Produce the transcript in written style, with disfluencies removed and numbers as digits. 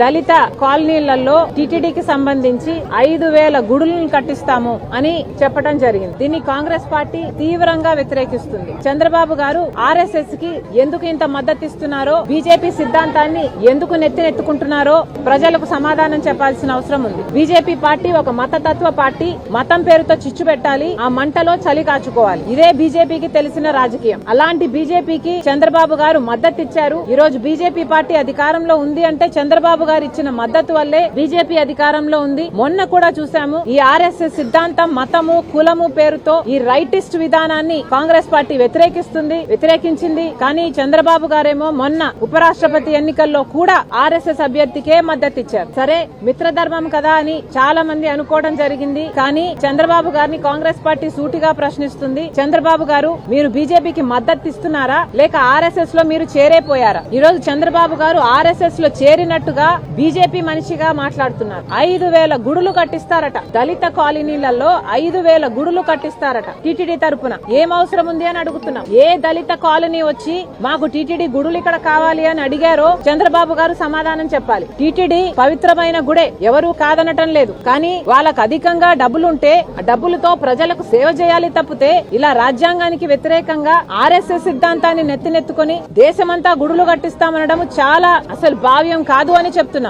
దళిత కాలనీలలో టీటీడీకి సంబంధించి 5,000 గుడులను కట్టిస్తాము అని చెప్పడం జరిగింది. దీన్ని కాంగ్రెస్ పార్టీ తీవ్రంగా వ్యతిరేకిస్తుంది. చంద్రబాబు గారు ఆర్ఎస్ఎస్ కి ఎందుకు ఇంత మద్దతు ఇస్తున్నారో, బీజేపీ సిద్ధాంతాన్ని ఎందుకు నెత్తినెత్తుకుంటున్నారో ప్రజలకు సమాధానం చెప్పాల్సిన అవసరం ఉంది. బీజేపీ పార్టీ ఒక మతతత్వ పార్టీ. మతం పేరుతో చిచ్చు పెట్టాలి, ఆ మంటలో చలి కాచుకోవాలి. ఇదే బీజేపీకి తెలిసిన రాజకీయం. అలాంటి బీజేపీకి చంద్రబాబు గారు మద్దతు ఇచ్చారు. ఈ రోజు బీజేపీ పార్టీ అధికారంలో ఉంది అంటే చంద్రబాబు గారు ఇచ్చిన మద్దతు వల్లే బీజేపీ అధికారంలో ఉంది. మొన్న కూడా చూసాము, ఈ ఆర్ఎస్ఎస్ సిద్ధాంతం మతము కులము పేరుతో ఈ రైటిస్ట్ విధానాన్ని కాంగ్రెస్ పార్టీ వ్యతిరేకించింది. కానీ చంద్రబాబు గారేమో మొన్న ఉపరాష్ట్రపతి ఎన్నికల్లో కూడా ఆర్ఎస్ఎస్ అభ్యర్థికే మద్దతు ఇచ్చారు. సరే, మిత్రధర్మం కదా అని చాలా మంది అనుకోవడం జరిగింది. కానీ చంద్రబాబు గారిని కాంగ్రెస్ పార్టీ సూటిగా ప్రశ్నిస్తుంది. చంద్రబాబు గారు, మీరు బీజేపీకి మద్దతు ఇస్తున్నారా లేక ఆర్ఎస్ఎస్ లో మీరు చేరేపోయారా? ఈ రోజు చంద్రబాబు గారు ఆర్ఎస్ఎస్ లో చేరినట్టుగా బీజేపీ మనిషిగా మాట్లాడుతున్నారు. 5,000 గుడులు కట్టిస్తారట. దళిత కాలనీలలో 5,000 గుడులు కట్టిస్తారట టీటీడీ తరపున. ఏం అవసరం ఉంది అని అడుగుతున్నాం. ఏ దళిత కాలనీ వచ్చి మాకు టీటీడీ గుడులు ఇక్కడ కావాలి అని అడిగారో చంద్రబాబు గారు సమాధానం చెప్పాలి. టీటీడీ పవిత్రమైన గుడే, ఎవరూ కాదనటం లేదు. కానీ వాళ్ళకు అధికంగా డబ్బులుంటే ఆ డబ్బులతో ప్రజలకు సేవ చేయాలి తప్పితే ఇలా రాజ్యాంగానికి వ్యతిరేకంగా ఆర్ఎస్ఎస్ సిద్ధాంతాన్ని నెత్తినెత్తుకుని దేశమంతా గుడులు కట్టిస్తామనడం చాలా అసలు భావ్యం కాదు అని